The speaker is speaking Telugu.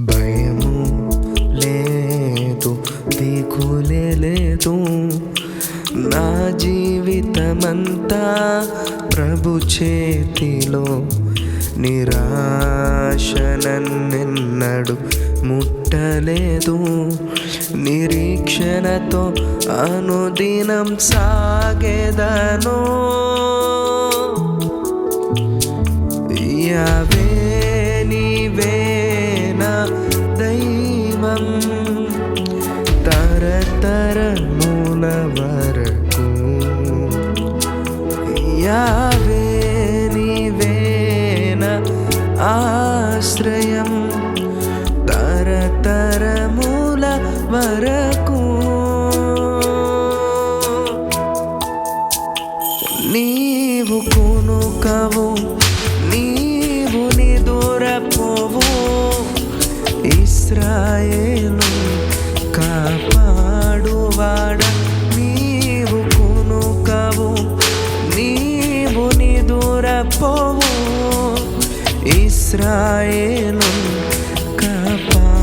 భయము లేదు, దిగులే లేదు, నా జీవితమంతా ప్రభు చేతిలో. నిరాశ నన్నెన్నడు ముట్టలేదు, నిరీక్షణతో అనుదినం సాగెదను. యావే నీవే నా దైవం, తరతరముల వరకు. యావే నీవే నా ఆశ్రయం, తరతరముల వరకు. నీవు కొనుకవు, నీవు నిదురపోవు, ఇశ్రాయేలు కాపాడువాడ. నీవు కొనుకవు, నీవు నిదురపోవు, ఇశ్రాయేలు కాపాడువాడా.